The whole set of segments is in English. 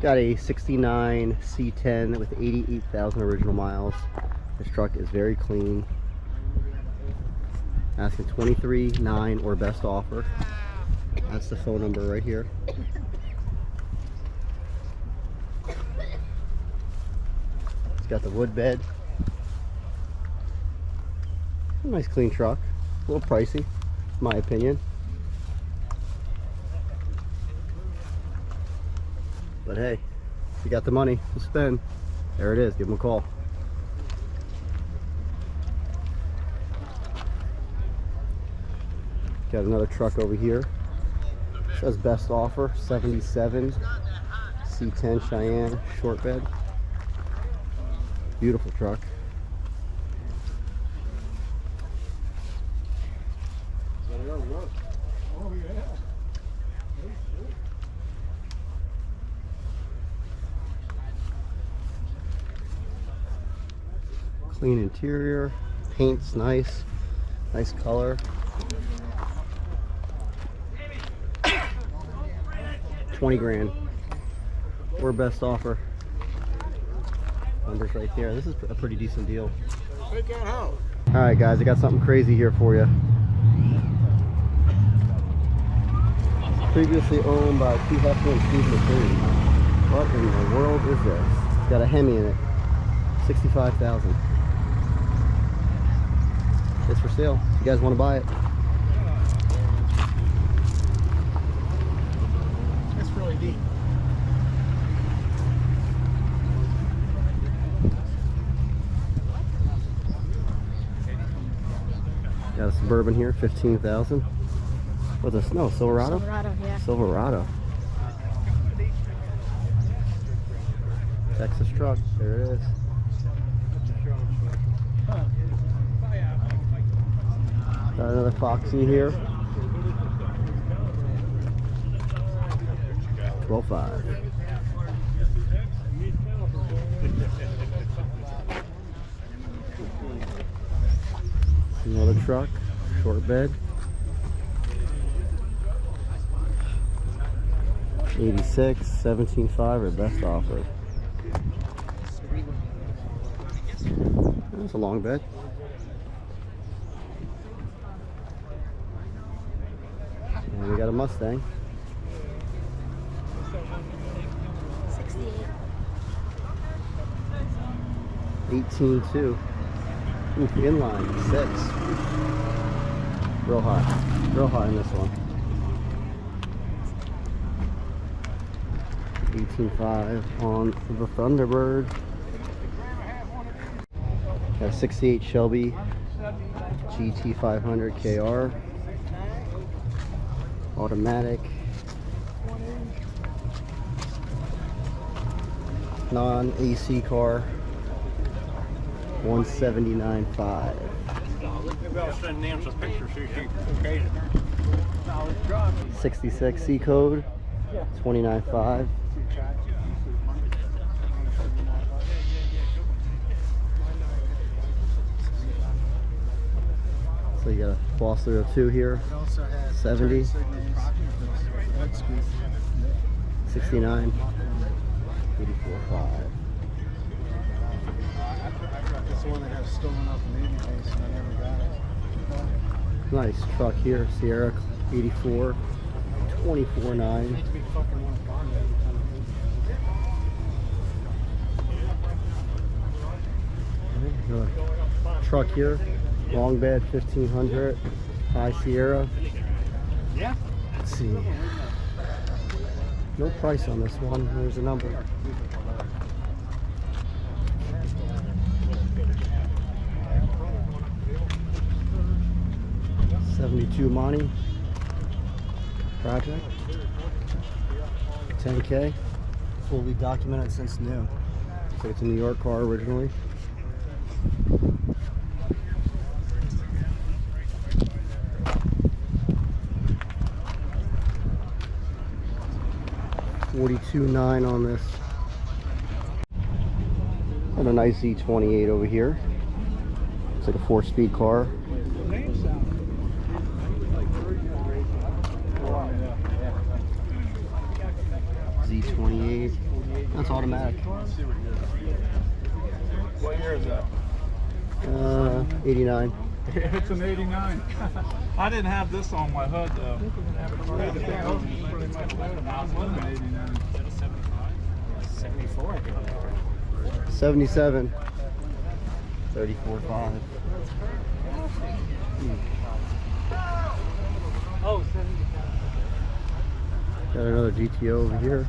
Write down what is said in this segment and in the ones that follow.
Got a 69 C10 with 88,000 original miles. This truck is very clean. Asking $23,900 or best offer. That's the phone number right here. It's got the wood bed. Nice clean truck. A little pricey, in my opinion. But hey, if you got the money to spend, there it is. Give them a call. Got another truck over here. It says best offer, 77 C10 Cheyenne short bed. Beautiful truck. Clean interior, paint's nice, nice color. 20 grand or best offer. Numbers right there. This is a pretty decent deal. Alright guys, I got something crazy here for you. Previously owned by Hugh Hefner and Steve McQueen. What in the world is this? It's got a Hemi in it. 65,000. It's for sale. If you guys want to buy it. That's really deep. Got a Suburban here, 15,000. What's this? No, Silverado? Silverado, yeah. Silverado. Texas truck. There it is. Got another Foxy here. 12.5. Another truck, short bed. 86, 17.5 or best offer. That's a long bed. And we got a Mustang. 68. 18.2. Ooh, inline, 6. Real hot. Real hot in this one. 18.5 on the Thunderbird. Got a 68 Shelby GT500 KR. Automatic. Non-AC car. 179.5. Maybe I'll send them some pictures so you can 66 C code. 29.5. So you got a Boss 302 here. 70. 69. 84.5. That's the one that got stolen off the Navy base and I never got it. Nice truck here, Sierra 84, 24.9. Truck here, long bed 1500, high Sierra. Yeah. Let's see. No price on this one. There's a number. '72 Monty project. 10K. Fully documented since new. So it's a New York car originally. $42,900 on this. And a nice Z28 over here. It's like a 4-speed car. Z28. That's automatic. What year is that? 89. It's an 89. I didn't have this on my hood though. I was an 89. 74, I think. 77. 34.5. Oh, Got another GTO over here.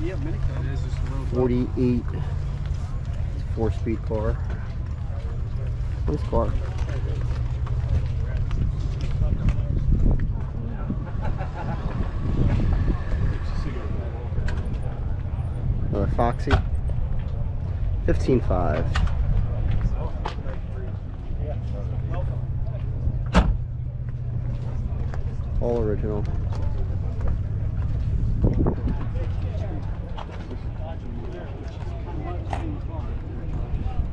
yeah, minicab. It is just a little 48. 4-speed car. Nice car. Another Foxy. 15.5. All original.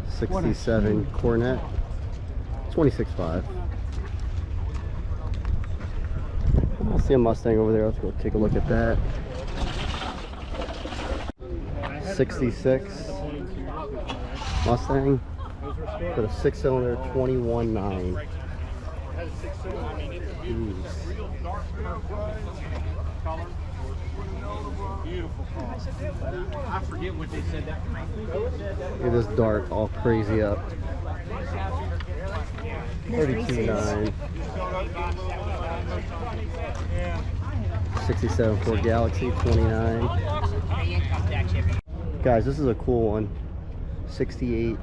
'67 Cornet. 26.5. I see a Mustang over there. Let's go take a look at that. 66 Mustang with a 6-cylinder 21.9. I forget what they said that. Look at this dart all crazy up. 32.9. 67 Ford Galaxy 29. Guys, this is a cool one. 68.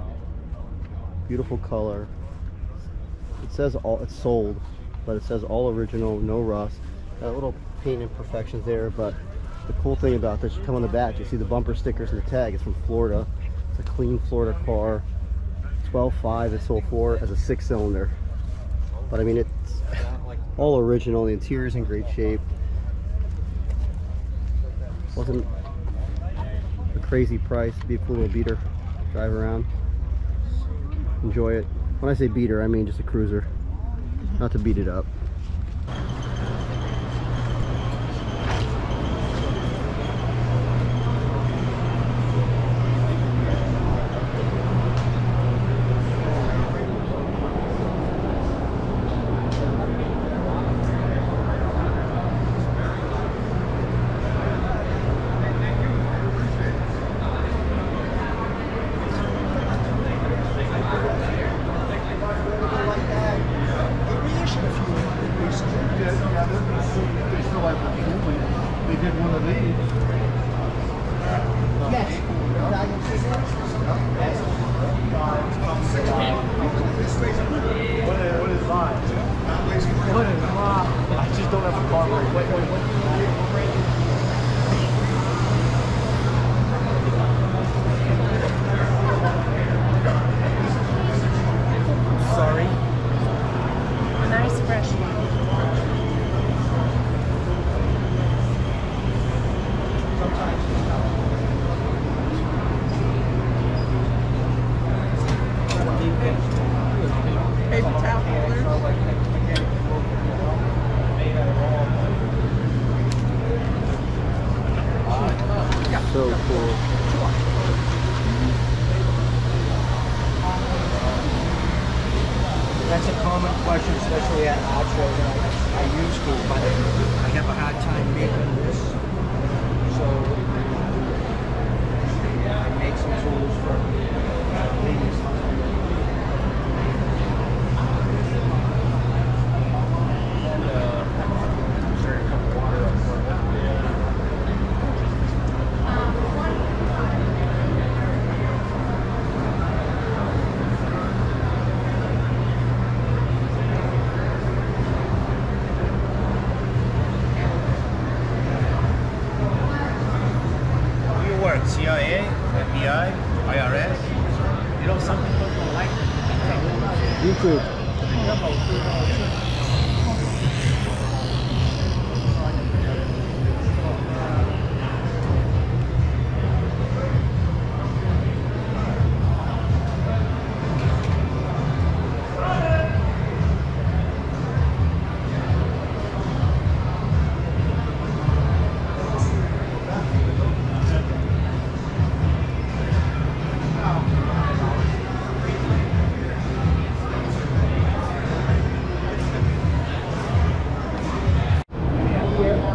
Beautiful color. It says it's sold, but it says all original, no rust. Got a little paint imperfections there, but the cool thing about this, you come on the back, you see the bumper stickers and the tag. It's from Florida. It's a clean Florida car. 12.5 it's sold for as a 6-cylinder. But I mean, it's all original. The interior's in great shape. Wasn't a crazy price. Be a cool little beater. Drive around. Enjoy it. When I say beater, I mean just a cruiser. Not to beat it up. They did one of these. What is mine? What is mine? I just don't have a car right. Wait. Sorry. A nice fresh one. Paper towel holders. So cool. That's a common question, especially at art shows. I used to, but I have a hard time making this. So I made some tools for ladies. CIA, FBI, IRS. You know, some people don't like it. YouTube. here.